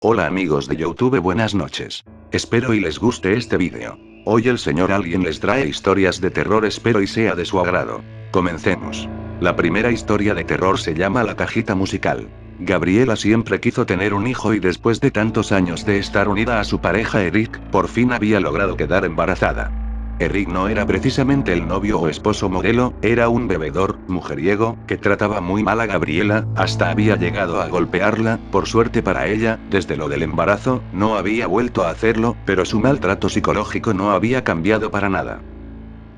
Hola amigos de YouTube, buenas noches. Espero y les guste este vídeo. Hoy el señor Alguien les trae historias de terror, espero y sea de su agrado. Comencemos. La primera historia de terror se llama La cajita musical. Gabriela siempre quiso tener un hijo y después de tantos años de estar unida a su pareja Eric, por fin había logrado quedar embarazada. Eric no era precisamente el novio o esposo modelo, era un bebedor, mujeriego, que trataba muy mal a Gabriela, hasta había llegado a golpearla. Por suerte para ella, desde lo del embarazo, no había vuelto a hacerlo, pero su maltrato psicológico no había cambiado para nada.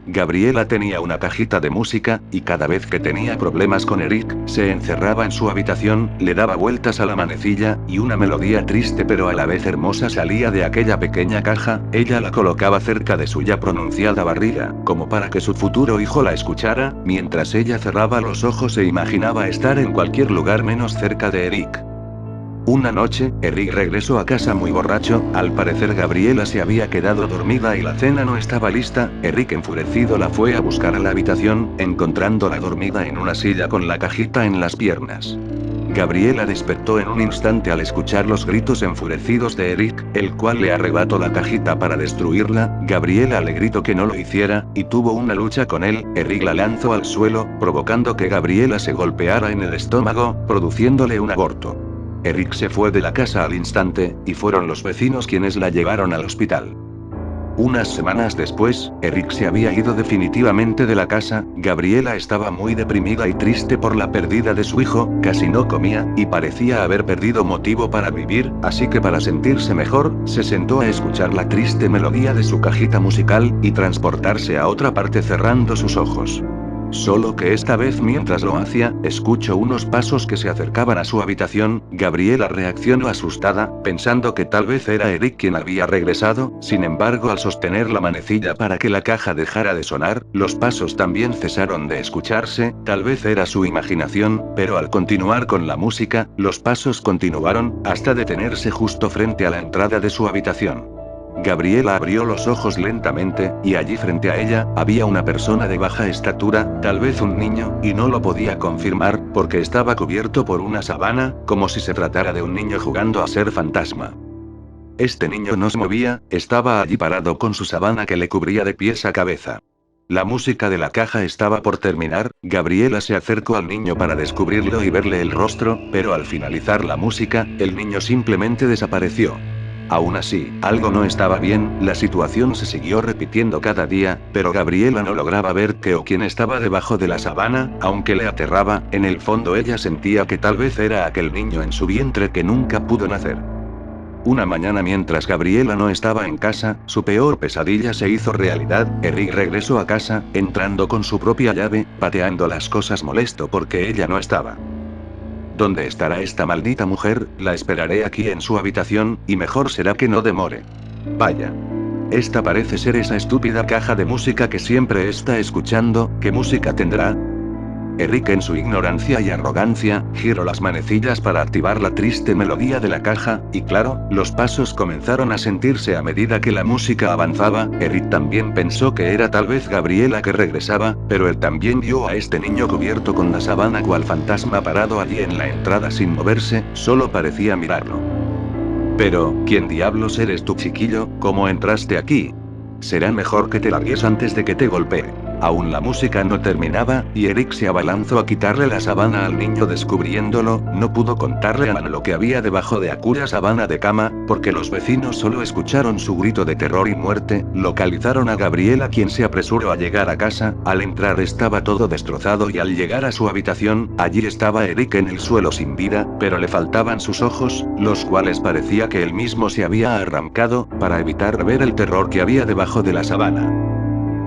Gabriela tenía una cajita de música, y cada vez que tenía problemas con Eric, se encerraba en su habitación, le daba vueltas a la manecilla, y una melodía triste pero a la vez hermosa salía de aquella pequeña caja. Ella la colocaba cerca de su ya pronunciada barriga, como para que su futuro hijo la escuchara, mientras ella cerraba los ojos e imaginaba estar en cualquier lugar menos cerca de Eric. Una noche, Eric regresó a casa muy borracho, al parecer Gabriela se había quedado dormida y la cena no estaba lista. Eric enfurecido la fue a buscar a la habitación, encontrándola dormida en una silla con la cajita en las piernas. Gabriela despertó en un instante al escuchar los gritos enfurecidos de Eric, el cual le arrebató la cajita para destruirla. Gabriela le gritó que no lo hiciera, y tuvo una lucha con él. Eric la lanzó al suelo, provocando que Gabriela se golpeara en el estómago, produciéndole un aborto. Eric se fue de la casa al instante, y fueron los vecinos quienes la llevaron al hospital. Unas semanas después, Eric se había ido definitivamente de la casa. Gabriela estaba muy deprimida y triste por la pérdida de su hijo, casi no comía, y parecía haber perdido motivo para vivir, así que para sentirse mejor, se sentó a escuchar la triste melodía de su cajita musical, y transportarse a otra parte cerrando sus ojos. Solo que esta vez mientras lo hacía, escuchó unos pasos que se acercaban a su habitación. Gabriela reaccionó asustada, pensando que tal vez era Eric quien había regresado. Sin embargo, al sostener la manecilla para que la caja dejara de sonar, los pasos también cesaron de escucharse. Tal vez era su imaginación, pero al continuar con la música, los pasos continuaron, hasta detenerse justo frente a la entrada de su habitación. Gabriela abrió los ojos lentamente, y allí frente a ella, había una persona de baja estatura, tal vez un niño, y no lo podía confirmar, porque estaba cubierto por una sábana, como si se tratara de un niño jugando a ser fantasma. Este niño no se movía, estaba allí parado con su sábana que le cubría de pies a cabeza. La música de la caja estaba por terminar. Gabriela se acercó al niño para descubrirlo y verle el rostro, pero al finalizar la música, el niño simplemente desapareció. Aún así, algo no estaba bien. La situación se siguió repitiendo cada día, pero Gabriela no lograba ver qué o quién estaba debajo de la sábana. Aunque le aterraba, en el fondo ella sentía que tal vez era aquel niño en su vientre que nunca pudo nacer. Una mañana mientras Gabriela no estaba en casa, su peor pesadilla se hizo realidad. Eric regresó a casa, entrando con su propia llave, pateando las cosas molesto porque ella no estaba. ¿Dónde estará esta maldita mujer? La esperaré aquí en su habitación, y mejor será que no demore. Vaya. Esta parece ser esa estúpida caja de música que siempre está escuchando. ¿Qué música tendrá? Eric en su ignorancia y arrogancia, giró las manecillas para activar la triste melodía de la caja, y claro, los pasos comenzaron a sentirse a medida que la música avanzaba. Eric también pensó que era tal vez Gabriela que regresaba, pero él también vio a este niño cubierto con la sábana cual fantasma parado allí en la entrada sin moverse, solo parecía mirarlo. Pero, ¿quién diablos eres tú, chiquillo? ¿Cómo entraste aquí? Será mejor que te largues antes de que te golpee. Aún la música no terminaba, y Eric se abalanzó a quitarle la sábana al niño descubriéndolo. No pudo contarle a Ana lo que había debajo de aquella sábana de cama, porque los vecinos solo escucharon su grito de terror y muerte. Localizaron a Gabriela, quien se apresuró a llegar a casa. Al entrar estaba todo destrozado y al llegar a su habitación, allí estaba Eric en el suelo sin vida, pero le faltaban sus ojos, los cuales parecía que él mismo se había arrancado, para evitar ver el terror que había debajo de la sábana.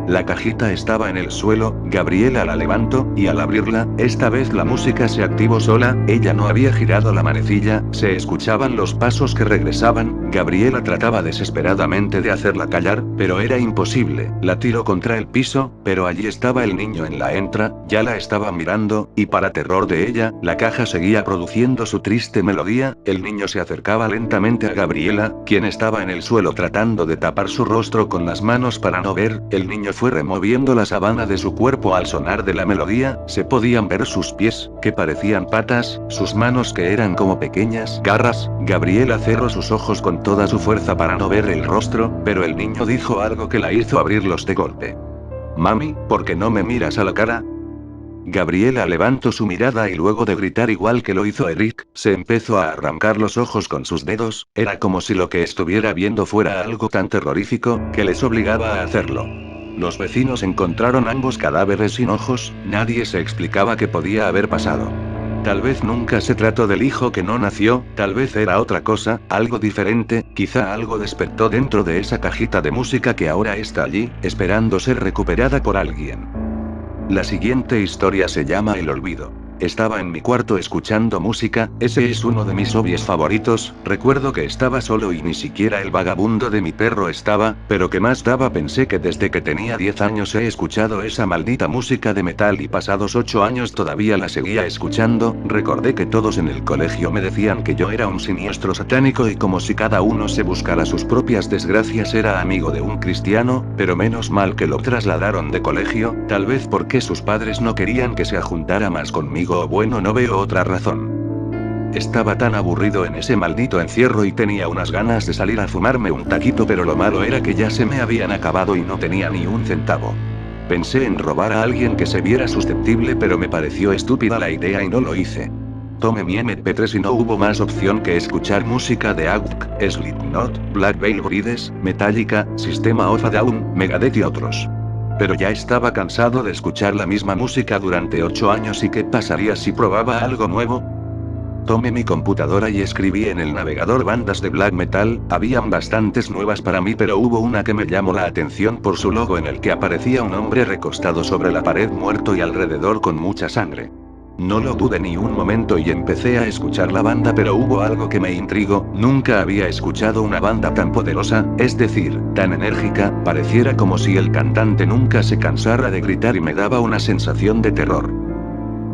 La cajita estaba en el suelo. Gabriela la levantó, y al abrirla, esta vez la música se activó sola. Ella no había girado la manecilla, se escuchaban los pasos que regresaban. Gabriela trataba desesperadamente de hacerla callar, pero era imposible. La tiró contra el piso, pero allí estaba el niño en la entrada, ya la estaba mirando, y para terror de ella, la caja seguía produciendo su triste melodía. El niño se acercaba lentamente a Gabriela, quien estaba en el suelo tratando de tapar su rostro con las manos para no ver. El niño fue removiendo la sábana de su cuerpo al sonar de la melodía, se podían ver sus pies, que parecían patas, sus manos que eran como pequeñas garras. Gabriela cerró sus ojos con toda su fuerza para no ver el rostro, pero el niño dijo algo que la hizo abrirlos de golpe. Mami, ¿por qué no me miras a la cara? Gabriela levantó su mirada y luego de gritar igual que lo hizo Eric, se empezó a arrancar los ojos con sus dedos, era como si lo que estuviera viendo fuera algo tan terrorífico, que les obligaba a hacerlo. Los vecinos encontraron ambos cadáveres sin ojos, nadie se explicaba qué podía haber pasado. Tal vez nunca se trató del hijo que no nació, tal vez era otra cosa, algo diferente, quizá algo despertó dentro de esa cajita de música que ahora está allí, esperando ser recuperada por alguien. La siguiente historia se llama El olvido. Estaba en mi cuarto escuchando música, ese es uno de mis hobbies favoritos, recuerdo que estaba solo y ni siquiera el vagabundo de mi perro estaba, pero que más daba pensé que desde que tenía 10 años he escuchado esa maldita música de metal y pasados 8 años todavía la seguía escuchando, recordé que todos en el colegio me decían que yo era un siniestro satánico y como si cada uno se buscara sus propias desgracias era amigo de un cristiano, pero menos mal que lo trasladaron de colegio, tal vez porque sus padres no querían que se juntara más conmigo. O bueno, no veo otra razón. Estaba tan aburrido en ese maldito encierro y tenía unas ganas de salir a fumarme un taquito, pero lo malo era que ya se me habían acabado y no tenía ni un centavo. Pensé en robar a alguien que se viera susceptible, pero me pareció estúpida la idea y no lo hice. Tomé mi MP3 y no hubo más opción que escuchar música de AWK, Slipknot, Black Veil Brides, Metallica, System of a Down, Megadeth y otros. Pero ya estaba cansado de escuchar la misma música durante 8 años y ¿qué pasaría si probaba algo nuevo? Tomé mi computadora y escribí en el navegador bandas de black metal, habían bastantes nuevas para mí pero hubo una que me llamó la atención por su logo en el que aparecía un hombre recostado sobre la pared muerto y alrededor con mucha sangre. No lo dudé ni un momento y empecé a escuchar la banda, pero hubo algo que me intrigó, nunca había escuchado una banda tan poderosa, es decir, tan enérgica, pareciera como si el cantante nunca se cansara de gritar y me daba una sensación de terror.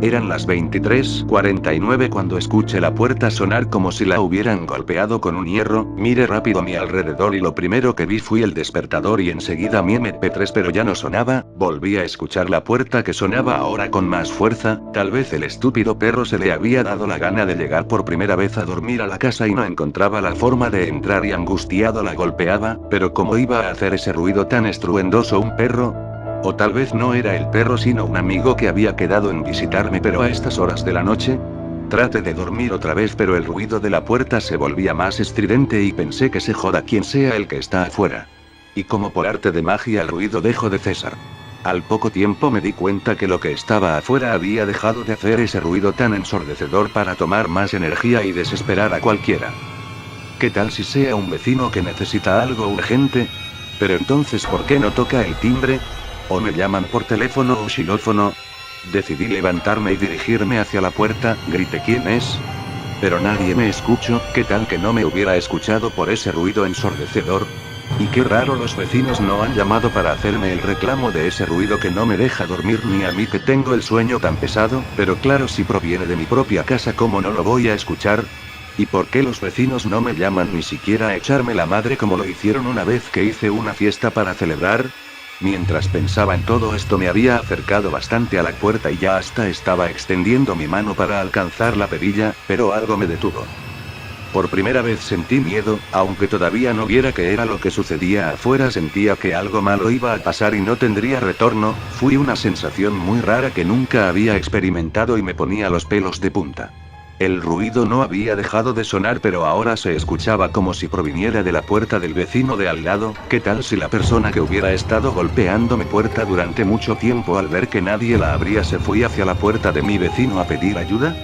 Eran las 23:49 cuando escuché la puerta sonar como si la hubieran golpeado con un hierro, miré rápido a mi alrededor y lo primero que vi fue el despertador y enseguida mi MP3 pero ya no sonaba, volví a escuchar la puerta que sonaba ahora con más fuerza, tal vez el estúpido perro se le había dado la gana de llegar por primera vez a dormir a la casa y no encontraba la forma de entrar y angustiado la golpeaba, pero ¿cómo iba a hacer ese ruido tan estruendoso un perro? O tal vez no era el perro sino un amigo que había quedado en visitarme pero a estas horas de la noche. Traté de dormir otra vez pero el ruido de la puerta se volvía más estridente y pensé que se joda quien sea el que está afuera. Y como por arte de magia el ruido dejó de cesar. Al poco tiempo me di cuenta que lo que estaba afuera había dejado de hacer ese ruido tan ensordecedor para tomar más energía y desesperar a cualquiera. ¿Qué tal si sea un vecino que necesita algo urgente? Pero entonces ¿por qué no toca el timbre? ¿O me llaman por teléfono o xilófono? Decidí levantarme y dirigirme hacia la puerta, grité ¿quién es? Pero nadie me escuchó, ¿qué tal que no me hubiera escuchado por ese ruido ensordecedor? Y qué raro los vecinos no han llamado para hacerme el reclamo de ese ruido que no me deja dormir ni a mí que tengo el sueño tan pesado, pero claro si proviene de mi propia casa ¿cómo no lo voy a escuchar? ¿Y por qué los vecinos no me llaman ni siquiera a echarme la madre como lo hicieron una vez que hice una fiesta para celebrar? Mientras pensaba en todo esto me había acercado bastante a la puerta y ya hasta estaba extendiendo mi mano para alcanzar la perilla, pero algo me detuvo. Por primera vez sentí miedo, aunque todavía no viera qué era lo que sucedía afuera sentía que algo malo iba a pasar y no tendría retorno, fue una sensación muy rara que nunca había experimentado y me ponía los pelos de punta. El ruido no había dejado de sonar pero ahora se escuchaba como si proviniera de la puerta del vecino de al lado, ¿qué tal si la persona que hubiera estado golpeando mi puerta durante mucho tiempo al ver que nadie la abría se fue hacia la puerta de mi vecino a pedir ayuda?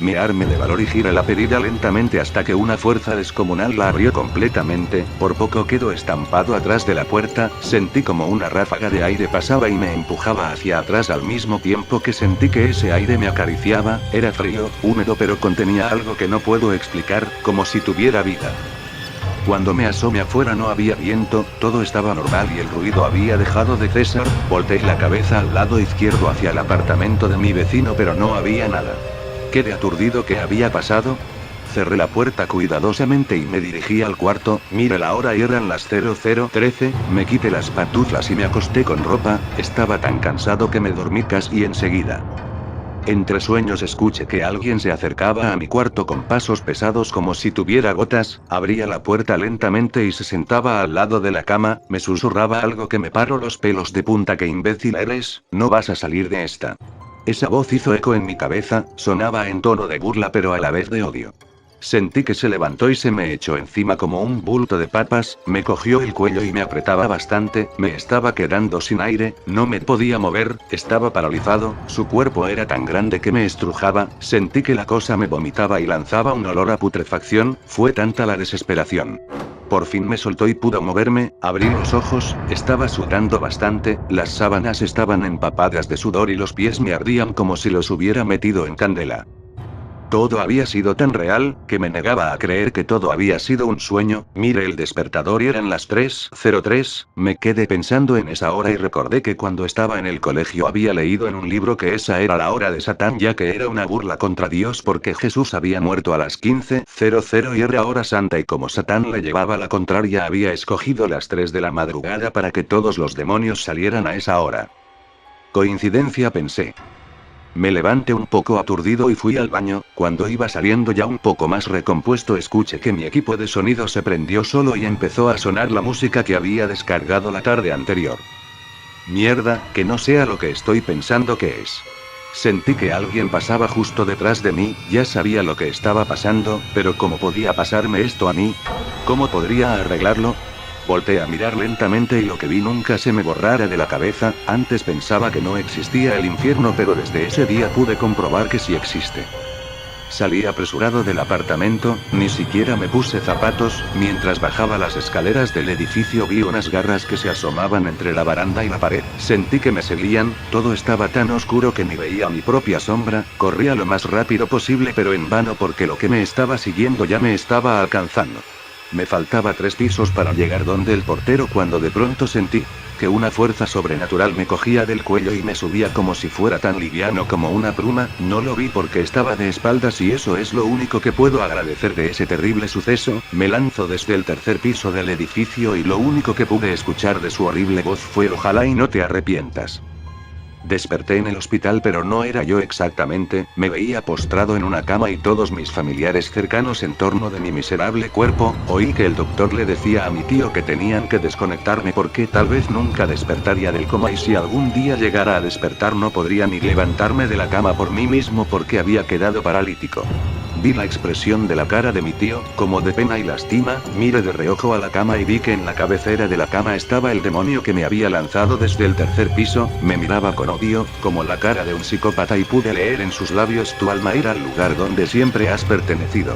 Me armé de valor y giré la perilla lentamente hasta que una fuerza descomunal la abrió completamente, por poco quedó estampado atrás de la puerta, sentí como una ráfaga de aire pasaba y me empujaba hacia atrás al mismo tiempo que sentí que ese aire me acariciaba, era frío, húmedo pero contenía algo que no puedo explicar, como si tuviera vida. Cuando me asomé afuera no había viento, todo estaba normal y el ruido había dejado de cesar, volteé la cabeza al lado izquierdo hacia el apartamento de mi vecino pero no había nada. Quedé aturdido, ¿qué había pasado? Cerré la puerta cuidadosamente y me dirigí al cuarto. Mire la hora y eran las 00:13, me quité las pantuflas y me acosté con ropa. Estaba tan cansado que me dormí casi enseguida. Entre sueños escuché que alguien se acercaba a mi cuarto con pasos pesados como si tuviera gotas, abría la puerta lentamente y se sentaba al lado de la cama, me susurraba algo que me paró los pelos de punta. «¿Qué imbécil eres? No vas a salir de esta». Esa voz hizo eco en mi cabeza, sonaba en tono de burla pero a la vez de odio. Sentí que se levantó y se me echó encima como un bulto de papas, me cogió el cuello y me apretaba bastante, me estaba quedando sin aire, no me podía mover, estaba paralizado, su cuerpo era tan grande que me estrujaba, sentí que la cosa me vomitaba y lanzaba un olor a putrefacción, fue tanta la desesperación. Por fin me soltó y pude moverme, abrí los ojos, estaba sudando bastante, las sábanas estaban empapadas de sudor y los pies me ardían como si los hubiera metido en candela. Todo había sido tan real, que me negaba a creer que todo había sido un sueño. Miré el despertador y eran las 3:03, me quedé pensando en esa hora y recordé que cuando estaba en el colegio había leído en un libro que esa era la hora de Satán, ya que era una burla contra Dios porque Jesús había muerto a las 15:00 y era hora santa y como Satán le llevaba la contraria había escogido las 3 de la madrugada para que todos los demonios salieran a esa hora. Coincidencia, pensé. Me levanté un poco aturdido y fui al baño. Cuando iba saliendo ya un poco más recompuesto escuché que mi equipo de sonido se prendió solo y empezó a sonar la música que había descargado la tarde anterior. Mierda, que no sea lo que estoy pensando que es. Sentí que alguien pasaba justo detrás de mí, ya sabía lo que estaba pasando, pero ¿cómo podía pasarme esto a mí? ¿Cómo podría arreglarlo? Volté a mirar lentamente y lo que vi nunca se me borrara de la cabeza. Antes pensaba que no existía el infierno, pero desde ese día pude comprobar que sí existe. Salí apresurado del apartamento, ni siquiera me puse zapatos. Mientras bajaba las escaleras del edificio vi unas garras que se asomaban entre la baranda y la pared. Sentí que me seguían, todo estaba tan oscuro que ni veía mi propia sombra. Corría lo más rápido posible pero en vano porque lo que me estaba siguiendo ya me estaba alcanzando. Me faltaba 3 pisos para llegar donde el portero cuando de pronto sentí que una fuerza sobrenatural me cogía del cuello y me subía como si fuera tan liviano como una pluma. No lo vi porque estaba de espaldas y eso es lo único que puedo agradecer de ese terrible suceso. Me lanzo desde el 3er piso del edificio y lo único que pude escuchar de su horrible voz fue «Ojalá y no te arrepientas». Desperté en el hospital pero no era yo exactamente, me veía postrado en una cama y todos mis familiares cercanos en torno de mi miserable cuerpo. Oí que el doctor le decía a mi tío que tenían que desconectarme porque tal vez nunca despertaría del coma y si algún día llegara a despertar no podría ni levantarme de la cama por mí mismo porque había quedado paralítico. Vi la expresión de la cara de mi tío, como de pena y lástima, miré de reojo a la cama y vi que en la cabecera de la cama estaba el demonio que me había lanzado desde el 3er piso, me miraba con odio, como la cara de un psicópata y pude leer en sus labios «Tu alma irá al lugar donde siempre has pertenecido».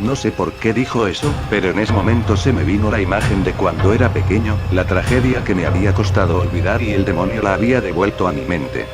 No sé por qué dijo eso, pero en ese momento se me vino la imagen de cuando era pequeño, la tragedia que me había costado olvidar y el demonio la había devuelto a mi mente.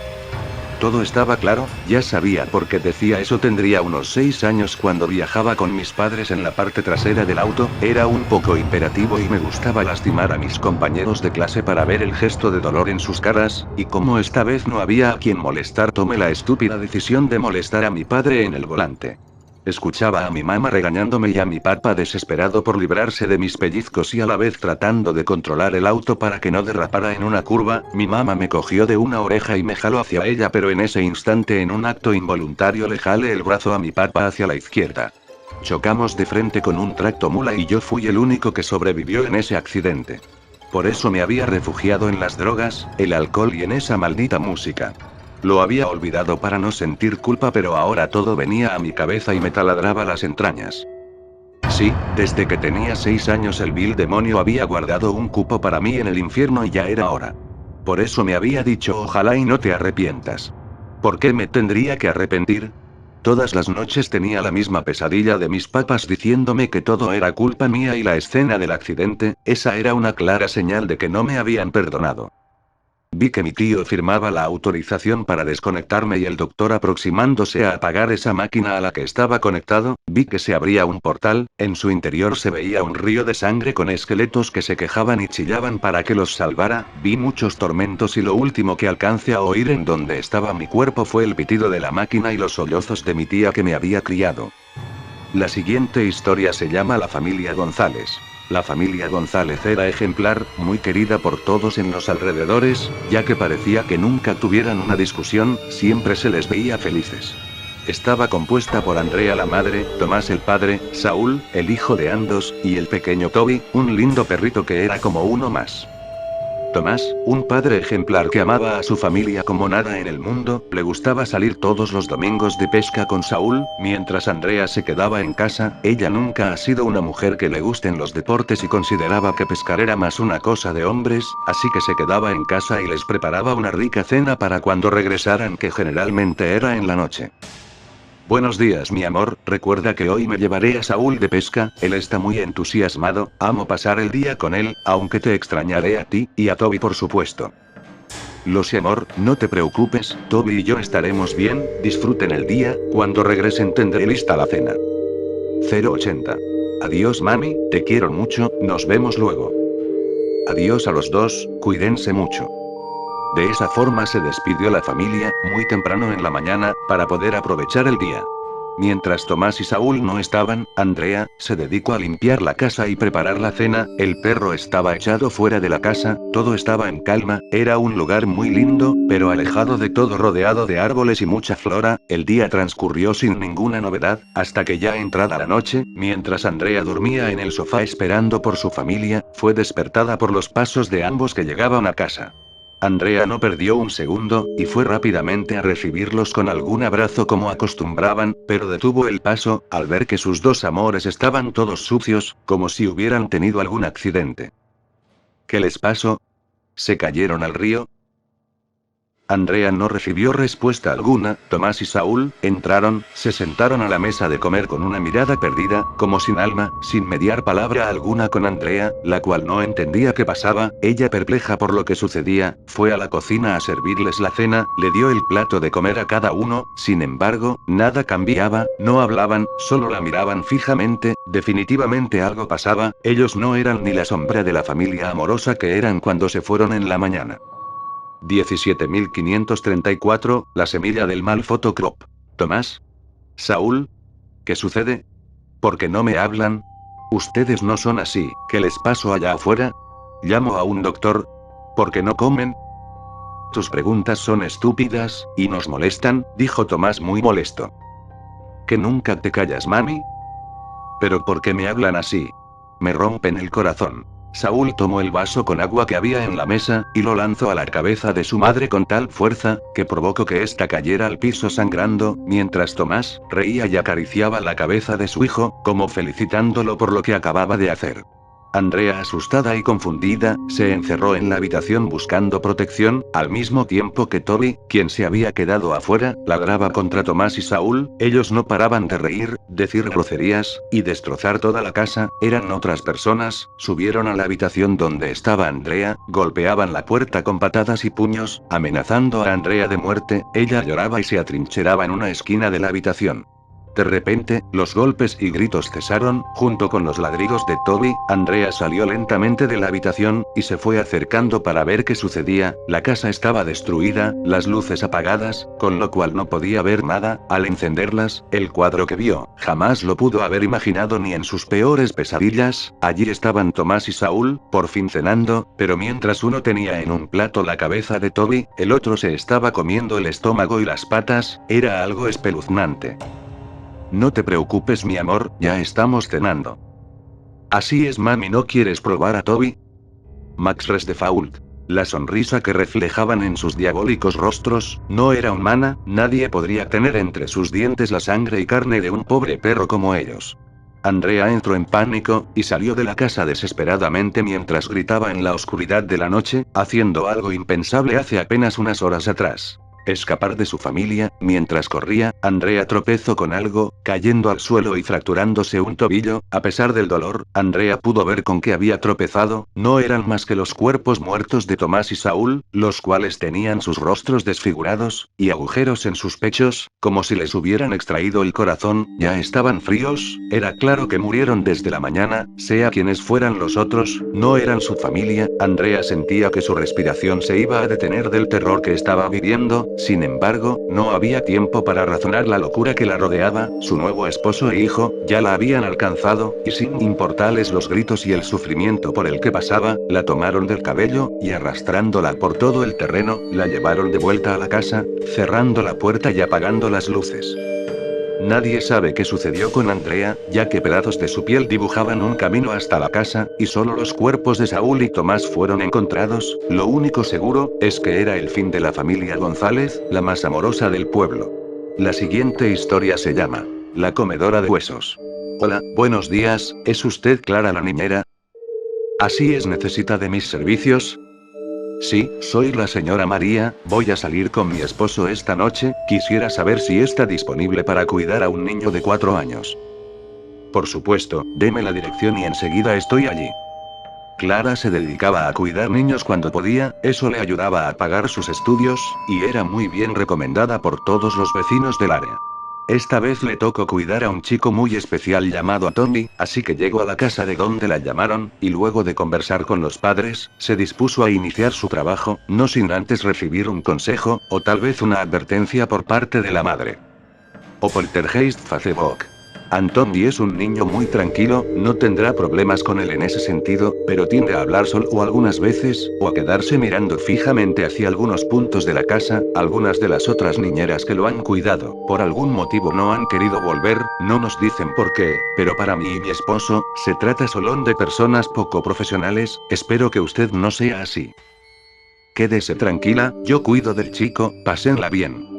Todo estaba claro, ya sabía por qué decía eso. Tendría unos 6 años cuando viajaba con mis padres en la parte trasera del auto, era un poco hiperactivo y me gustaba lastimar a mis compañeros de clase para ver el gesto de dolor en sus caras, y como esta vez no había a quien molestar tomé la estúpida decisión de molestar a mi padre en el volante. Escuchaba a mi mamá regañándome y a mi papá desesperado por librarse de mis pellizcos y a la vez tratando de controlar el auto para que no derrapara en una curva. Mi mamá me cogió de una oreja y me jaló hacia ella, pero en ese instante en un acto involuntario le jalé el brazo a mi papá hacia la izquierda. Chocamos de frente con un tractomula y yo fui el único que sobrevivió en ese accidente. Por eso me había refugiado en las drogas, el alcohol y en esa maldita música. Lo había olvidado para no sentir culpa, pero ahora todo venía a mi cabeza y me taladraba las entrañas. Sí, desde que tenía 6 años el vil demonio había guardado un cupo para mí en el infierno y ya era hora. Por eso me había dicho «Ojalá y no te arrepientas». ¿Por qué me tendría que arrepentir? Todas las noches tenía la misma pesadilla de mis papás diciéndome que todo era culpa mía y la escena del accidente, esa era una clara señal de que no me habían perdonado. Vi que mi tío firmaba la autorización para desconectarme y el doctor aproximándose a apagar esa máquina a la que estaba conectado. Vi que se abría un portal, en su interior se veía un río de sangre con esqueletos que se quejaban y chillaban para que los salvara. Vi muchos tormentos y lo último que alcancé a oír en donde estaba mi cuerpo fue el pitido de la máquina y los sollozos de mi tía que me había criado. La siguiente historia se llama La familia González. La familia González era ejemplar, muy querida por todos en los alrededores, ya que parecía que nunca tuvieran una discusión, siempre se les veía felices. Estaba compuesta por Andrea la madre, Tomás el padre, Saúl, el hijo de ambos, y el pequeño Toby, un lindo perrito que era como uno más. Tomás, un padre ejemplar que amaba a su familia como nada en el mundo, le gustaba salir todos los domingos de pesca con Saúl, mientras Andrea se quedaba en casa. Ella nunca ha sido una mujer que le gusten los deportes y consideraba que pescar era más una cosa de hombres, así que se quedaba en casa y les preparaba una rica cena para cuando regresaran, que generalmente era en la noche. Buenos días, mi amor, recuerda que hoy me llevaré a Saúl de pesca, él está muy entusiasmado, amo pasar el día con él, aunque te extrañaré a ti, y a Toby por supuesto. Lo sé, amor, no te preocupes, Toby y yo estaremos bien, disfruten el día, cuando regresen tendré lista la cena. 080. Adiós, mami, te quiero mucho, nos vemos luego. Adiós a los dos, cuídense mucho. De esa forma se despidió la familia, muy temprano en la mañana, para poder aprovechar el día. Mientras Tomás y Saúl no estaban, Andrea se dedicó a limpiar la casa y preparar la cena. El perro estaba echado fuera de la casa, todo estaba en calma, era un lugar muy lindo, pero alejado de todo, rodeado de árboles y mucha flora. El día transcurrió sin ninguna novedad, hasta que ya entrada la noche, mientras Andrea dormía en el sofá esperando por su familia, fue despertada por los pasos de ambos que llegaban a casa. Andrea no perdió un segundo, y fue rápidamente a recibirlos con algún abrazo como acostumbraban, pero detuvo el paso, al ver que sus dos amores estaban todos sucios, como si hubieran tenido algún accidente. ¿Qué les pasó? ¿Se cayeron al río? Andrea no recibió respuesta alguna. Tomás y Saúl entraron, se sentaron a la mesa de comer con una mirada perdida, como sin alma, sin mediar palabra alguna con Andrea, la cual no entendía qué pasaba. Ella, perpleja por lo que sucedía, fue a la cocina a servirles la cena, le dio el plato de comer a cada uno. Sin embargo, nada cambiaba, no hablaban, solo la miraban fijamente. Definitivamente algo pasaba, ellos no eran ni la sombra de la familia amorosa que eran cuando se fueron en la mañana. 17.534, la semilla del mal. Photocrop. Tomás. Saúl. ¿Qué sucede? ¿Por qué no me hablan? Ustedes no son así. ¿Qué les pasó allá afuera? Llamo a un doctor. ¿Por qué no comen? Tus preguntas son estúpidas, y nos molestan, dijo Tomás muy molesto. ¿Que nunca te callas, mami? ¿Pero por qué me hablan así? Me rompen el corazón. Saúl tomó el vaso con agua que había en la mesa, y lo lanzó a la cabeza de su madre con tal fuerza, que provocó que ésta cayera al piso sangrando, mientras Tomás reía y acariciaba la cabeza de su hijo, como felicitándolo por lo que acababa de hacer. Andrea, asustada y confundida, se encerró en la habitación buscando protección, al mismo tiempo que Toby, quien se había quedado afuera, ladraba contra Tomás y Saúl. Ellos no paraban de reír, decir groserías, y destrozar toda la casa. Eran otras personas. Subieron a la habitación donde estaba Andrea, golpeaban la puerta con patadas y puños, amenazando a Andrea de muerte. Ella lloraba y se atrincheraba en una esquina de la habitación. De repente, los golpes y gritos cesaron, junto con los ladridos de Toby. Andrea salió lentamente de la habitación, y se fue acercando para ver qué sucedía. La casa estaba destruida, las luces apagadas, con lo cual no podía ver nada. Al encenderlas, el cuadro que vio, jamás lo pudo haber imaginado ni en sus peores pesadillas. Allí estaban Tomás y Saúl, por fin cenando, pero mientras uno tenía en un plato la cabeza de Toby, el otro se estaba comiendo el estómago y las patas. Era algo espeluznante. No te preocupes, mi amor, ya estamos cenando. Así es, mami, ¿no quieres probar a Toby? Max Resdefault. La sonrisa que reflejaban en sus diabólicos rostros, no era humana. Nadie podría tener entre sus dientes la sangre y carne de un pobre perro como ellos. Andrea entró en pánico, y salió de la casa desesperadamente mientras gritaba en la oscuridad de la noche, haciendo algo impensable hace apenas unas horas atrás. Escapar de su familia. Mientras corría, Andrea tropezó con algo, cayendo al suelo y fracturándose un tobillo. A pesar del dolor, Andrea pudo ver con qué había tropezado. No eran más que los cuerpos muertos de Tomás y Saúl, los cuales tenían sus rostros desfigurados, y agujeros en sus pechos, como si les hubieran extraído el corazón. Ya estaban fríos, era claro que murieron desde la mañana. Sea quienes fueran los otros, no eran su familia. Andrea sentía que su respiración se iba a detener del terror que estaba viviendo. Sin embargo, no había tiempo para razonar la locura que la rodeaba, su nuevo esposo e hijo, ya la habían alcanzado, y sin importarles los gritos y el sufrimiento por el que pasaba, la tomaron del cabello, y arrastrándola por todo el terreno, la llevaron de vuelta a la casa, cerrando la puerta y apagando las luces. Nadie sabe qué sucedió con Andrea, ya que pedazos de su piel dibujaban un camino hasta la casa, y solo los cuerpos de Saúl y Tomás fueron encontrados. Lo único seguro, es que era el fin de la familia González, la más amorosa del pueblo. La siguiente historia se llama La comedora de huesos. Hola, buenos días, ¿es usted Clara la niñera? Así es, ¿necesita de mis servicios? Sí, soy la señora María, voy a salir con mi esposo esta noche, quisiera saber si está disponible para cuidar a un niño de 4 años. Por supuesto, deme la dirección y enseguida estoy allí. Clara se dedicaba a cuidar niños cuando podía, eso le ayudaba a pagar sus estudios, y era muy bien recomendada por todos los vecinos del área. Esta vez le tocó cuidar a un chico muy especial llamado Tony, así que llegó a la casa de donde la llamaron, y luego de conversar con los padres, se dispuso a iniciar su trabajo, no sin antes recibir un consejo, o tal vez una advertencia por parte de la madre. O Poltergeist Facebook. Anthony es un niño muy tranquilo, no tendrá problemas con él en ese sentido, pero tiende a hablar solo o algunas veces, o a quedarse mirando fijamente hacia algunos puntos de la casa. Algunas de las otras niñeras que lo han cuidado, por algún motivo no han querido volver, no nos dicen por qué, pero para mí y mi esposo, se trata solo de personas poco profesionales, espero que usted no sea así. Quédese tranquila, yo cuido del chico, pásenla bien.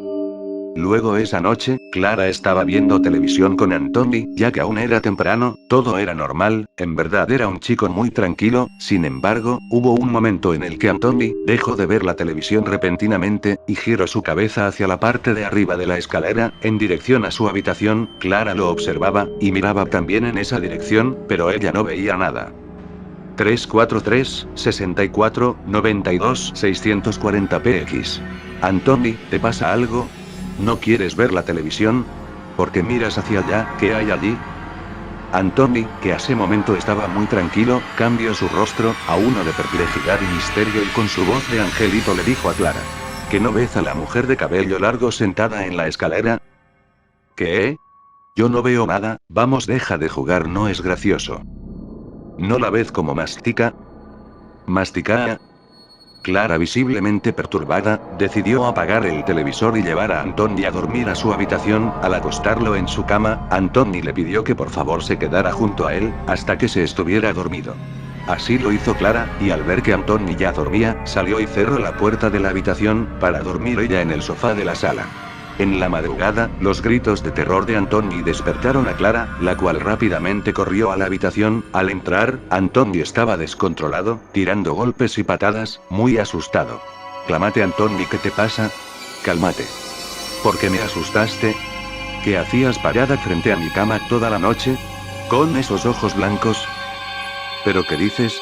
Luego esa noche, Clara estaba viendo televisión con Anthony, ya que aún era temprano, todo era normal, en verdad era un chico muy tranquilo. Sin embargo, hubo un momento en el que Anthony dejó de ver la televisión repentinamente, y giró su cabeza hacia la parte de arriba de la escalera, en dirección a su habitación. Clara lo observaba, y miraba también en esa dirección, pero ella no veía nada. 343, 64, 92, 640 px. Anthony, ¿te pasa algo? ¿No quieres ver la televisión? ¿Por qué miras hacia allá? ¿Qué hay allí? Anthony, que a ese momento estaba muy tranquilo, cambió su rostro a uno de perplejidad y misterio, y con su voz de angelito le dijo a Clara: ¿que no ves a la mujer de cabello largo sentada en la escalera? ¿Qué? Yo no veo nada, vamos, deja de jugar, no es gracioso. ¿No la ves como mastica? ¿Mastica? Clara, visiblemente perturbada, decidió apagar el televisor y llevar a Anthony a dormir a su habitación. Al acostarlo en su cama, Anthony le pidió que por favor se quedara junto a él, hasta que se estuviera dormido. Así lo hizo Clara, y al ver que Anthony ya dormía, salió y cerró la puerta de la habitación, para dormir ella en el sofá de la sala. En la madrugada, los gritos de terror de Anthony despertaron a Clara, la cual rápidamente corrió a la habitación. Al entrar, Anthony estaba descontrolado, tirando golpes y patadas, muy asustado. Cálmate, Anthony, ¿qué te pasa? Cálmate. ¿Por qué me asustaste? ¿Qué hacías parada frente a mi cama toda la noche? ¿Con esos ojos blancos? ¿Pero qué dices?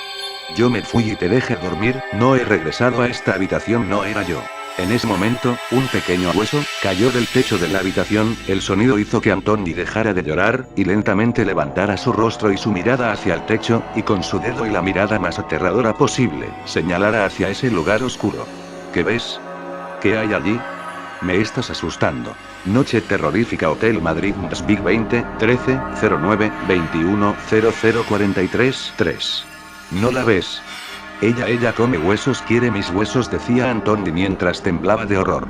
Yo me fui y te dejé dormir, no he regresado a esta habitación, no era yo. En ese momento, un pequeño hueso cayó del techo de la habitación. El sonido hizo que Anthony dejara de llorar, y lentamente levantara su rostro y su mirada hacia el techo, y con su dedo y la mirada más aterradora posible, señalara hacia ese lugar oscuro. ¿Qué ves? ¿Qué hay allí? Me estás asustando. Noche terrorífica, Hotel Madrid Big 20, 13, 09, 21, 00 43, 3. ¿No la ves? Ella come huesos, quiere mis huesos, decía Anthony mientras temblaba de horror.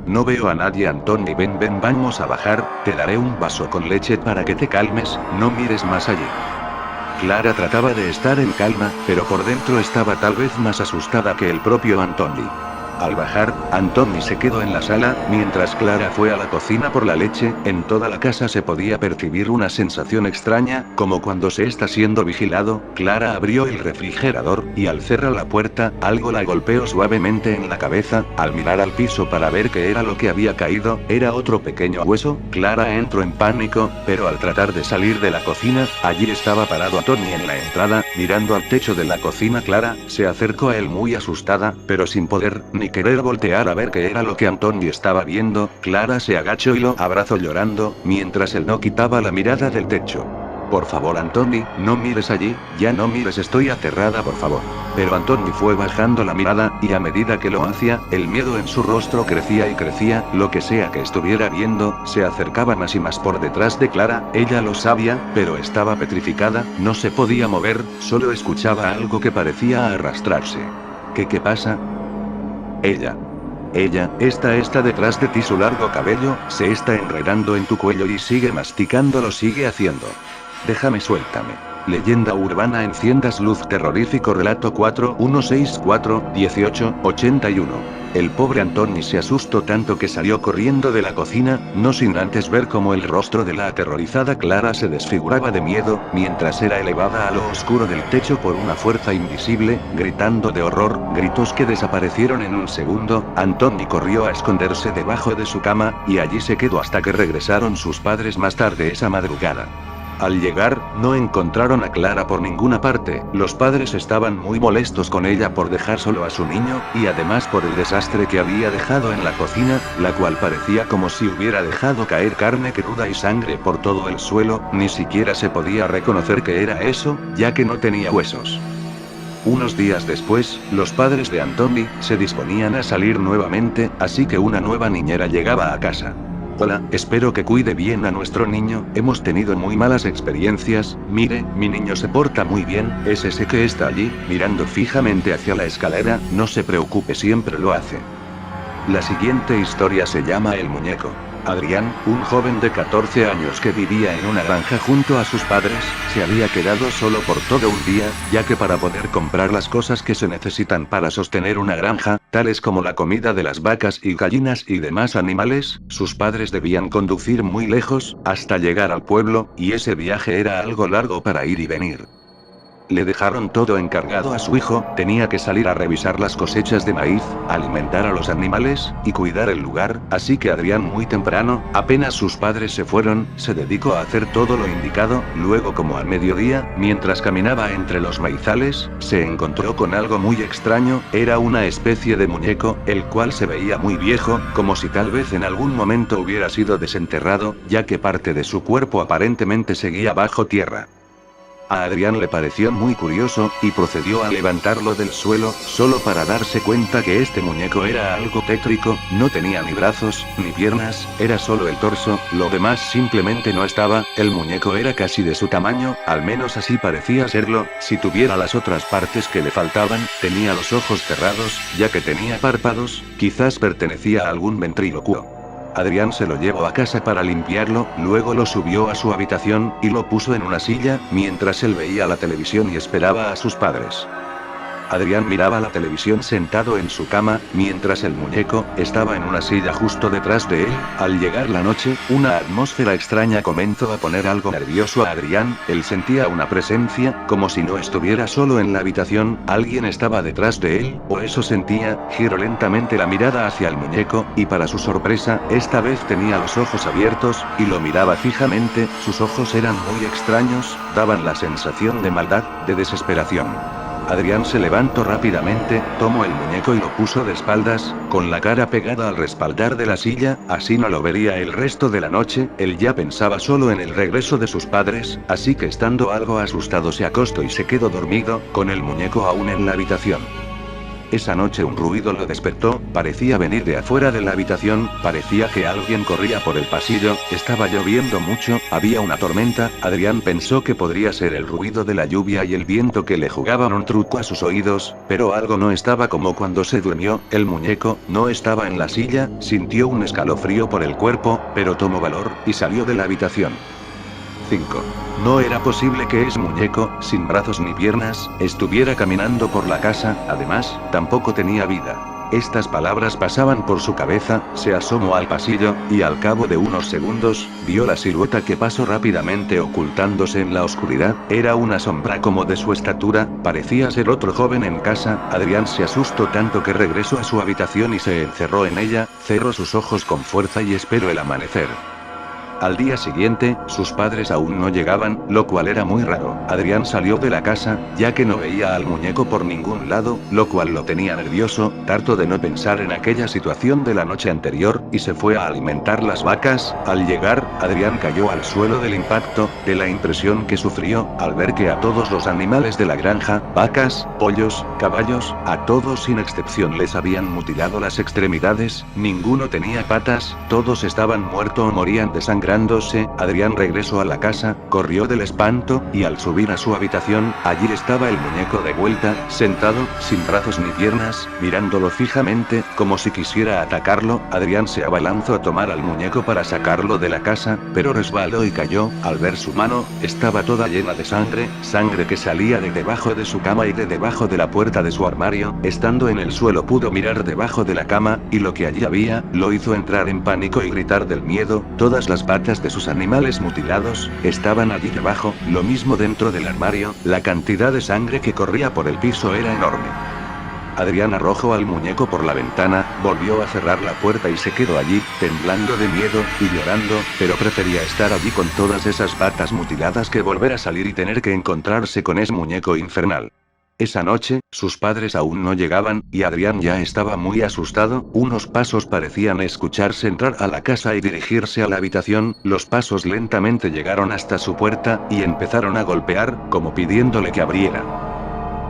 No veo a nadie, Anthony, ven, vamos a bajar, te daré un vaso con leche para que te calmes, no mires más allí. Clara trataba de estar en calma, pero por dentro estaba tal vez más asustada que el propio Anthony. Al bajar, Anthony se quedó en la sala, mientras Clara fue a la cocina por la leche. En toda la casa se podía percibir una sensación extraña, como cuando se está siendo vigilado. Clara abrió el refrigerador, y al cerrar la puerta, algo la golpeó suavemente en la cabeza. Al mirar al piso para ver qué era lo que había caído, era otro pequeño hueso. Clara entró en pánico, pero al tratar de salir de la cocina, allí estaba parado Anthony en la entrada, mirando al techo de la cocina. Clara se acercó a él muy asustada, pero sin poder ni querer voltear a ver qué era lo que Anthony estaba viendo. Clara se agachó y lo abrazó llorando, mientras él no quitaba la mirada del techo. Por favor, Anthony, no mires allí, ya no mires, estoy aterrada, por favor. Pero Anthony fue bajando la mirada, y a medida que lo hacía, el miedo en su rostro crecía y crecía, lo que sea que estuviera viendo, se acercaba más y más por detrás de Clara, ella lo sabía, pero estaba petrificada, no se podía mover, solo escuchaba algo que parecía arrastrarse. ¿Qué pasa? Ella, está detrás de ti, su largo cabello, se está enredando en tu cuello y sigue masticando, lo sigue haciendo. Déjame, suéltame. Leyenda urbana, enciendas luz, terrorífico relato 4164-1881. El pobre Anthony se asustó tanto que salió corriendo de la cocina, no sin antes ver cómo el rostro de la aterrorizada Clara se desfiguraba de miedo, mientras era elevada a lo oscuro del techo por una fuerza invisible, gritando de horror, gritos que desaparecieron en un segundo. Anthony corrió a esconderse debajo de su cama, y allí se quedó hasta que regresaron sus padres más tarde esa madrugada. Al llegar, no encontraron a Clara por ninguna parte, los padres estaban muy molestos con ella por dejar solo a su niño, y además por el desastre que había dejado en la cocina, la cual parecía como si hubiera dejado caer carne cruda y sangre por todo el suelo, ni siquiera se podía reconocer que era eso, ya que no tenía huesos. Unos días después, los padres de Anthony se disponían a salir nuevamente, así que una nueva niñera llegaba a casa. Hola, espero que cuide bien a nuestro niño, hemos tenido muy malas experiencias, mire, mi niño se porta muy bien, es ese que está allí, mirando fijamente hacia la escalera, no se preocupe, siempre lo hace. La siguiente historia se llama El muñeco. Adrián, un joven de 14 años que vivía en una granja junto a sus padres, se había quedado solo por todo un día, ya que para poder comprar las cosas que se necesitan para sostener una granja, tales como la comida de las vacas y gallinas y demás animales, sus padres debían conducir muy lejos, hasta llegar al pueblo, y ese viaje era algo largo para ir y venir. Le dejaron todo encargado a su hijo, tenía que salir a revisar las cosechas de maíz, alimentar a los animales, y cuidar el lugar, así que Adrián muy temprano, apenas sus padres se fueron, se dedicó a hacer todo lo indicado, luego como al mediodía, mientras caminaba entre los maizales, se encontró con algo muy extraño, era una especie de muñeco, el cual se veía muy viejo, como si tal vez en algún momento hubiera sido desenterrado, ya que parte de su cuerpo aparentemente seguía bajo tierra. A Adrián le pareció muy curioso, y procedió a levantarlo del suelo, solo para darse cuenta que este muñeco era algo tétrico, no tenía ni brazos, ni piernas, era solo el torso, lo demás simplemente no estaba, el muñeco era casi de su tamaño, al menos así parecía serlo, si tuviera las otras partes que le faltaban, tenía los ojos cerrados, ya que tenía párpados, quizás pertenecía a algún ventrílocuo. Adrián se lo llevó a casa para limpiarlo, luego lo subió a su habitación, y lo puso en una silla, mientras él veía la televisión y esperaba a sus padres. Adrián miraba la televisión sentado en su cama, mientras el muñeco estaba en una silla justo detrás de él. Al llegar la noche, una atmósfera extraña comenzó a poner algo nervioso a Adrián, él sentía una presencia, como si no estuviera solo en la habitación, alguien estaba detrás de él, o eso sentía, giró lentamente la mirada hacia el muñeco, y para su sorpresa, esta vez tenía los ojos abiertos, y lo miraba fijamente, sus ojos eran muy extraños, daban la sensación de maldad, de desesperación. Adrián se levantó rápidamente, tomó el muñeco y lo puso de espaldas, con la cara pegada al respaldar de la silla, así no lo vería el resto de la noche, él ya pensaba solo en el regreso de sus padres, así que estando algo asustado se acostó y se quedó dormido, con el muñeco aún en la habitación. Esa noche un ruido lo despertó, parecía venir de afuera de la habitación, parecía que alguien corría por el pasillo, estaba lloviendo mucho, había una tormenta, Adrián pensó que podría ser el ruido de la lluvia y el viento que le jugaban un truco a sus oídos, pero algo no estaba como cuando se durmió, el muñeco no estaba en la silla, sintió un escalofrío por el cuerpo, pero tomó valor, y salió de la habitación. 5. No era posible que ese muñeco, sin brazos ni piernas, estuviera caminando por la casa, además, tampoco tenía vida. Estas palabras pasaban por su cabeza, se asomó al pasillo, y al cabo de unos segundos, vio la silueta que pasó rápidamente ocultándose en la oscuridad, era una sombra como de su estatura, parecía ser otro joven en casa, Adrián se asustó tanto que regresó a su habitación y se encerró en ella, cerró sus ojos con fuerza y esperó el amanecer. Al día siguiente, sus padres aún no llegaban, lo cual era muy raro. Adrián salió de la casa, ya que no veía al muñeco por ningún lado, lo cual lo tenía nervioso, harto de no pensar en aquella situación de la noche anterior, y se fue a alimentar las vacas. Al llegar, Adrián cayó al suelo del impacto, de la impresión que sufrió, al ver que a todos los animales de la granja, vacas, pollos, caballos, a todos sin excepción les habían mutilado las extremidades, ninguno tenía patas, todos estaban muertos o morían desangrándose. Adrián regresó a la casa, corrió del espanto, y al subir a su habitación, allí estaba el muñeco de vuelta, sentado, sin brazos ni piernas, mirándolo fijamente, como si quisiera atacarlo. Adrián se abalanzó a tomar al muñeco para sacarlo de la casa, pero resbaló y cayó. Al ver su mano, estaba toda llena de sangre, sangre que salía de debajo de su cama y de debajo de la puerta de su armario. Estando en el suelo pudo mirar debajo de la cama, y lo que allí había, lo hizo entrar en pánico y gritar del miedo. Todas las patas de sus animales mutilados, estaban allí debajo, lo mismo dentro del armario, la cantidad de sangre que corría por el piso era enorme. Adrián arrojó al muñeco por la ventana, volvió a cerrar la puerta y se quedó allí, temblando de miedo, y llorando, pero prefería estar allí con todas esas patas mutiladas que volver a salir y tener que encontrarse con ese muñeco infernal. Esa noche, sus padres aún no llegaban, y Adrián ya estaba muy asustado. Unos pasos parecían escucharse entrar a la casa y dirigirse a la habitación. Los pasos lentamente llegaron hasta su puerta, y empezaron a golpear, como pidiéndole que abriera.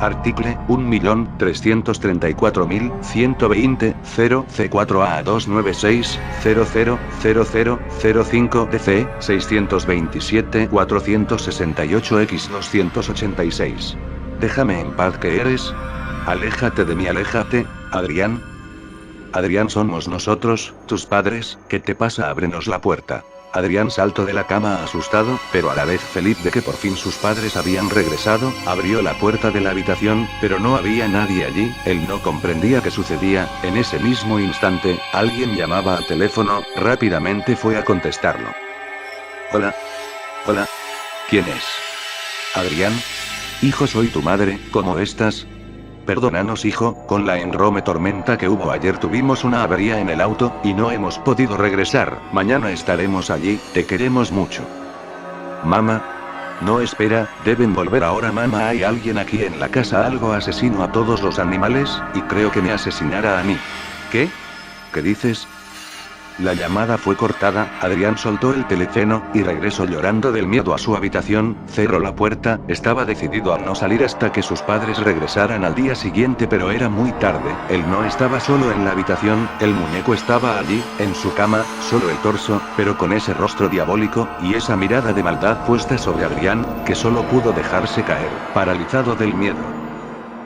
Artículo 1.334.120, 0 C4A296, 000005 DC, 627-468-X286. Déjame en paz, ¿qué eres? Aléjate de mí, aléjate, Adrián. Adrián, somos nosotros, tus padres. ¿Qué te pasa? Ábrenos la puerta. Adrián saltó de la cama asustado, pero a la vez feliz de que por fin sus padres habían regresado. Abrió la puerta de la habitación, pero no había nadie allí. Él no comprendía qué sucedía. En ese mismo instante, alguien llamaba al teléfono. Rápidamente fue a contestarlo. Hola. Hola. ¿Quién es? Adrián. Hijo, soy tu madre, ¿cómo estás? Perdónanos, hijo, con la enorme tormenta que hubo ayer tuvimos una avería en el auto, y no hemos podido regresar. Mañana estaremos allí, te queremos mucho. Mamá. No, espera, deben volver ahora, mamá. Hay alguien aquí en la casa, algo asesino a todos los animales, y creo que me asesinará a mí. ¿Qué? ¿Qué dices? La llamada fue cortada. Adrián soltó el teléfono, y regresó llorando del miedo a su habitación. Cerró la puerta, estaba decidido a no salir hasta que sus padres regresaran al día siguiente, pero era muy tarde. Él no estaba solo en la habitación, el muñeco estaba allí, en su cama, solo el torso, pero con ese rostro diabólico, y esa mirada de maldad puesta sobre Adrián, que solo pudo dejarse caer, paralizado del miedo.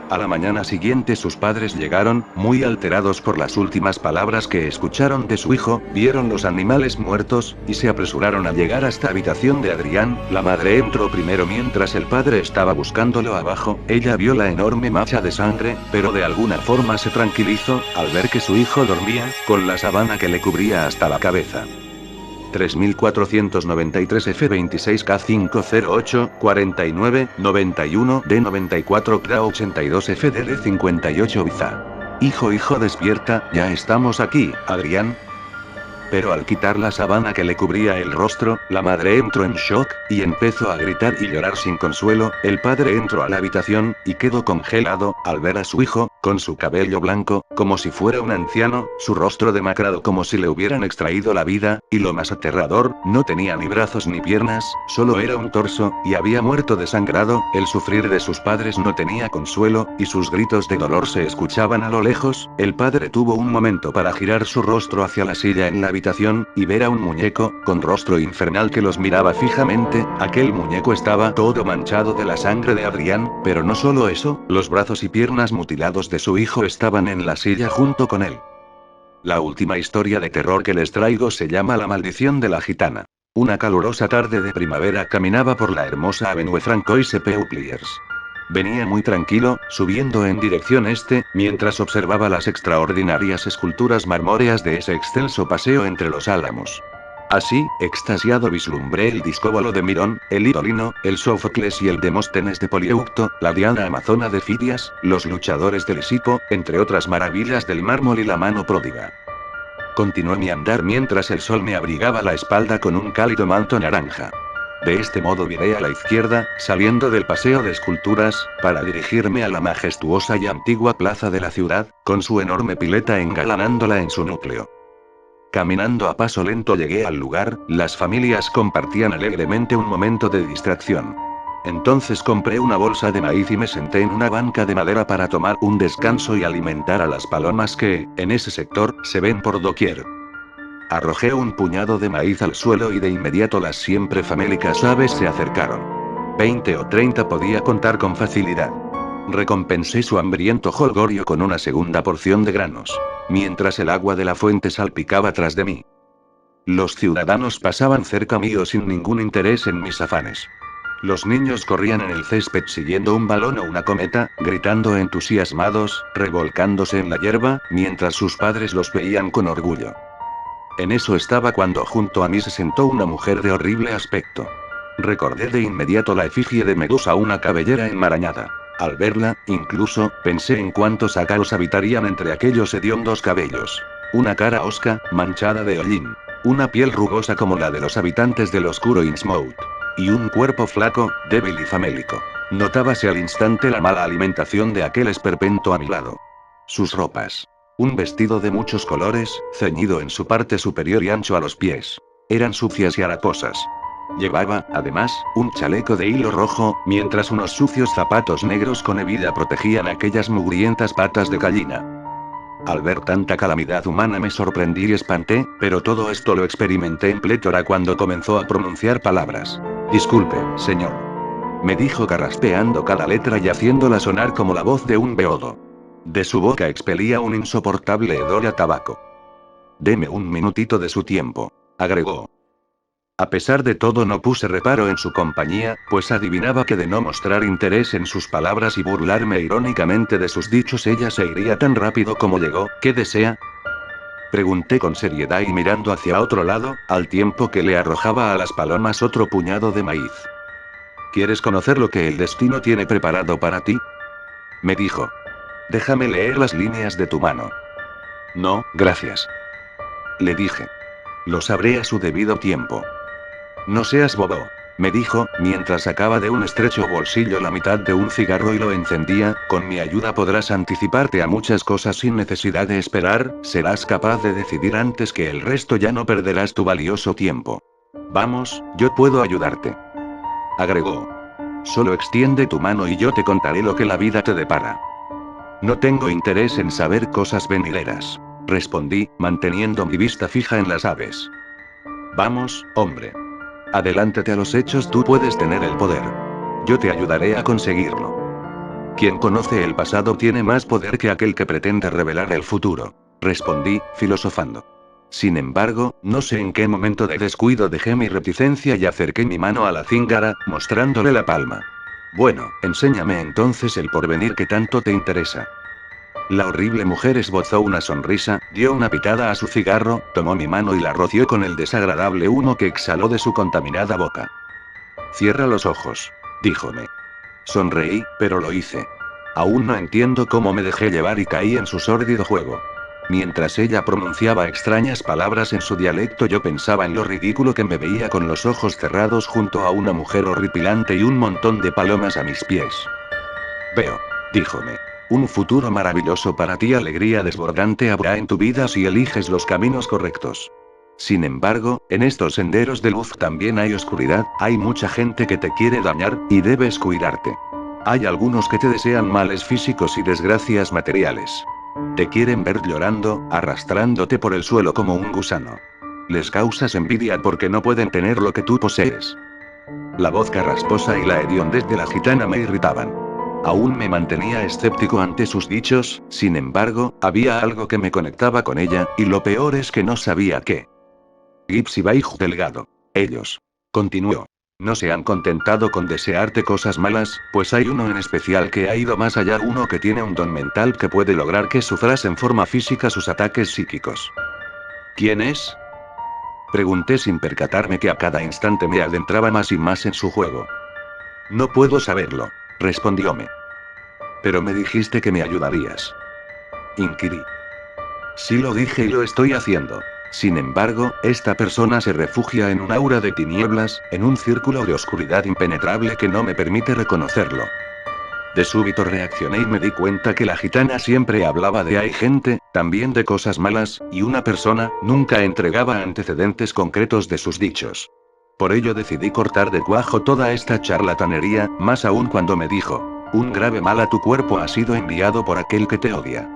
A la mañana siguiente sus padres llegaron, muy alterados por las últimas palabras que escucharon de su hijo, vieron los animales muertos, y se apresuraron a llegar hasta la habitación de Adrián. La madre entró primero mientras el padre estaba buscándolo abajo. Ella vio la enorme mancha de sangre, pero de alguna forma se tranquilizó, al ver que su hijo dormía, con la sábana que le cubría hasta la cabeza. 3493 F26 K508 49 91 D94 KRA 82 FDD 58 Biza. Hijo, despierta, ya estamos aquí, Adrián. Pero al quitar la sábana que le cubría el rostro, la madre entró en shock, y empezó a gritar y llorar sin consuelo. El padre entró a la habitación, y quedó congelado, al ver a su hijo, con su cabello blanco, como si fuera un anciano, su rostro demacrado como si le hubieran extraído la vida, y lo más aterrador, no tenía ni brazos ni piernas, solo era un torso, y había muerto desangrado. El sufrir de sus padres no tenía consuelo, y sus gritos de dolor se escuchaban a lo lejos. El padre tuvo un momento para girar su rostro hacia la silla en la habitación, y ver a un muñeco, con rostro infernal que los miraba fijamente. Aquel muñeco estaba todo manchado de la sangre de Adrián, pero no solo eso, los brazos y piernas mutilados de su hijo estaban en la silla junto con él. La última historia de terror que les traigo se llama La maldición de la gitana. Una calurosa tarde de primavera caminaba por la hermosa Avenue Francois Peupliers. Venía muy tranquilo, subiendo en dirección este, mientras observaba las extraordinarias esculturas marmóreas de ese extenso paseo entre los álamos. Así, extasiado vislumbré el Discóbolo de Mirón, el Idolino, el Sófocles y el Demóstenes de Polieucto, la Diana Amazona de Fidias, los luchadores de Lisipo, entre otras maravillas del mármol y la mano pródiga. Continué mi andar mientras el sol me abrigaba la espalda con un cálido manto naranja. De este modo viré a la izquierda, saliendo del paseo de esculturas, para dirigirme a la majestuosa y antigua plaza de la ciudad, con su enorme pileta engalanándola en su núcleo. Caminando a paso lento llegué al lugar, las familias compartían alegremente un momento de distracción. Entonces compré una bolsa de maíz y me senté en una banca de madera para tomar un descanso y alimentar a las palomas que, en ese sector, se ven por doquier. Arrojé un puñado de maíz al suelo y de inmediato las siempre famélicas aves se acercaron. 20 o 30 podía contar con facilidad. Recompensé su hambriento jolgorio con una segunda porción de granos, mientras el agua de la fuente salpicaba tras de mí. Los ciudadanos pasaban cerca mío sin ningún interés en mis afanes. Los niños corrían en el césped siguiendo un balón o una cometa, gritando entusiasmados, revolcándose en la hierba, mientras sus padres los veían con orgullo. En eso estaba cuando junto a mí se sentó una mujer de horrible aspecto. Recordé de inmediato la efigie de Medusa, una cabellera enmarañada. Al verla, incluso, pensé en cuántos ácaros habitarían entre aquellos hediondos cabellos. Una cara hosca, manchada de hollín. Una piel rugosa como la de los habitantes del oscuro Innsmouth. Y un cuerpo flaco, débil y famélico. Notábase al instante la mala alimentación de aquel esperpento a mi lado. Sus ropas. Un vestido de muchos colores, ceñido en su parte superior y ancho a los pies. Eran sucias y haraposas. Llevaba, además, un chaleco de hilo rojo, mientras unos sucios zapatos negros con hebilla protegían aquellas mugrientas patas de gallina. Al ver tanta calamidad humana me sorprendí y espanté, pero todo esto lo experimenté en plétora cuando comenzó a pronunciar palabras. Disculpe, señor. Me dijo carraspeando cada letra y haciéndola sonar como la voz de un beodo. De su boca expelía un insoportable hedor a tabaco. Deme un minutito de su tiempo, agregó. A pesar de todo no puse reparo en su compañía, pues adivinaba que de no mostrar interés en sus palabras y burlarme irónicamente de sus dichos ella se iría tan rápido como llegó. ¿Qué desea?, pregunté con seriedad y mirando hacia otro lado, al tiempo que le arrojaba a las palomas otro puñado de maíz. ¿Quieres conocer lo que el destino tiene preparado para ti?, me dijo. Déjame leer las líneas de tu mano. No, gracias, le dije. Lo sabré a su debido tiempo. No seas bobo, me dijo, mientras sacaba de un estrecho bolsillo la mitad de un cigarro y lo encendía. Con mi ayuda podrás anticiparte a muchas cosas sin necesidad de esperar, serás capaz de decidir antes que el resto, ya no perderás tu valioso tiempo. Vamos, yo puedo ayudarte, agregó. Solo extiende tu mano y yo te contaré lo que la vida te depara. No tengo interés en saber cosas venideras, respondí, manteniendo mi vista fija en las aves. Vamos, hombre. Adelántate a los hechos, tú puedes tener el poder. Yo te ayudaré a conseguirlo. Quien conoce el pasado tiene más poder que aquel que pretende revelar el futuro, respondí, filosofando. Sin embargo, no sé en qué momento de descuido dejé mi reticencia y acerqué mi mano a la cíngara, mostrándole la palma. Bueno, enséñame entonces el porvenir que tanto te interesa. La horrible mujer esbozó una sonrisa, dio una pitada a su cigarro, tomó mi mano y la roció con el desagradable humo que exhaló de su contaminada boca. Cierra los ojos, díjome. Sonreí, pero lo hice. Aún no entiendo cómo me dejé llevar y caí en su sórdido juego. Mientras ella pronunciaba extrañas palabras en su dialecto, yo pensaba en lo ridículo que me veía con los ojos cerrados junto a una mujer horripilante y un montón de palomas a mis pies. Veo, díjome. Un futuro maravilloso para ti, alegría desbordante habrá en tu vida si eliges los caminos correctos. Sin embargo, en estos senderos de luz también hay oscuridad, hay mucha gente que te quiere dañar, y debes cuidarte. Hay algunos que te desean males físicos y desgracias materiales. Te quieren ver llorando, arrastrándote por el suelo como un gusano. Les causas envidia porque no pueden tener lo que tú posees. La voz carrasposa y la hediondez de la gitana me irritaban. Aún me mantenía escéptico ante sus dichos, sin embargo, había algo que me conectaba con ella, y lo peor es que no sabía qué. Gibbs y Baiju Delgado. Ellos. Continuó. No se han contentado con desearte cosas malas, pues hay uno en especial que ha ido más allá, uno que tiene un don mental que puede lograr que sufras en forma física sus ataques psíquicos. ¿Quién es?, pregunté sin percatarme que a cada instante me adentraba más y más en su juego. No puedo saberlo, respondióme. Pero me dijiste que me ayudarías, inquirí. Sí lo dije y lo estoy haciendo. Sin embargo, esta persona se refugia en un aura de tinieblas, en un círculo de oscuridad impenetrable que no me permite reconocerlo. De súbito reaccioné y me di cuenta que la gitana siempre hablaba de hay gente, también de cosas malas, y una persona, nunca entregaba antecedentes concretos de sus dichos. Por ello decidí cortar de cuajo toda esta charlatanería, más aún cuando me dijo, un grave mal a tu cuerpo ha sido enviado por aquel que te odia.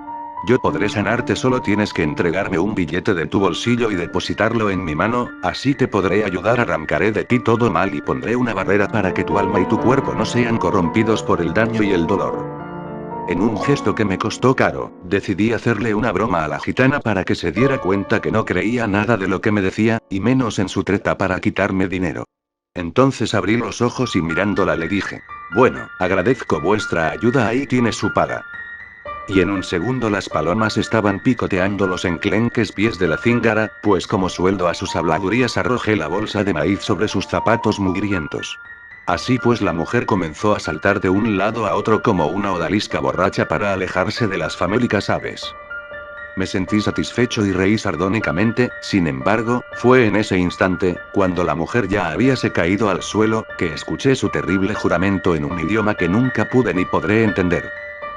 Yo podré sanarte, solo tienes que entregarme un billete de tu bolsillo y depositarlo en mi mano, así te podré ayudar, arrancaré de ti todo mal y pondré una barrera para que tu alma y tu cuerpo no sean corrompidos por el daño y el dolor. En un gesto que me costó caro, decidí hacerle una broma a la gitana para que se diera cuenta que no creía nada de lo que me decía, y menos en su treta para quitarme dinero. Entonces abrí los ojos y mirándola le dije, bueno, agradezco vuestra ayuda, ahí tiene su paga. Y en un segundo las palomas estaban picoteando los enclenques pies de la cíngara, pues como sueldo a sus habladurías arrojé la bolsa de maíz sobre sus zapatos mugrientos. Así pues la mujer comenzó a saltar de un lado a otro como una odalisca borracha para alejarse de las famélicas aves. Me sentí satisfecho y reí sardónicamente, sin embargo, fue en ese instante, cuando la mujer ya habíase caído al suelo, que escuché su terrible juramento en un idioma que nunca pude ni podré entender.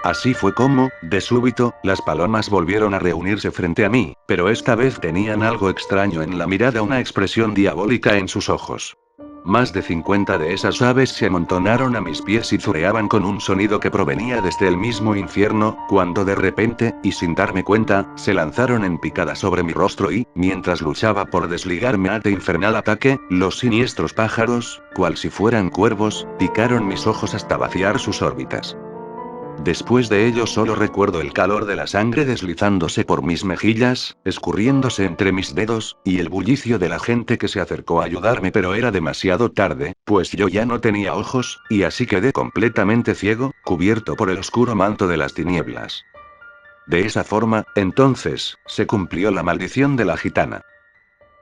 Así fue como, de súbito, las palomas volvieron a reunirse frente a mí, pero esta vez tenían algo extraño en la mirada, una expresión diabólica en sus ojos. Más de 50 de esas aves se amontonaron a mis pies y zureaban con un sonido que provenía desde el mismo infierno, cuando de repente, y sin darme cuenta, se lanzaron en picada sobre mi rostro y, mientras luchaba por desligarme ante infernal ataque, los siniestros pájaros, cual si fueran cuervos, picaron mis ojos hasta vaciar sus órbitas. Después de ello solo recuerdo el calor de la sangre deslizándose por mis mejillas, escurriéndose entre mis dedos, y el bullicio de la gente que se acercó a ayudarme, pero era demasiado tarde, pues yo ya no tenía ojos, y así quedé completamente ciego, cubierto por el oscuro manto de las tinieblas. De esa forma, entonces, se cumplió la maldición de la gitana.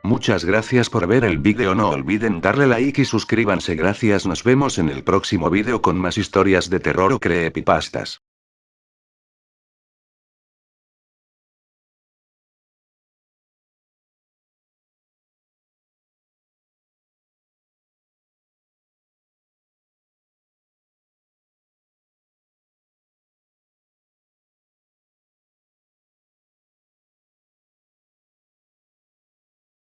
Muchas gracias por ver el vídeo, no olviden darle like y suscríbanse, gracias, nos vemos en el próximo vídeo con más historias de terror o creepypastas.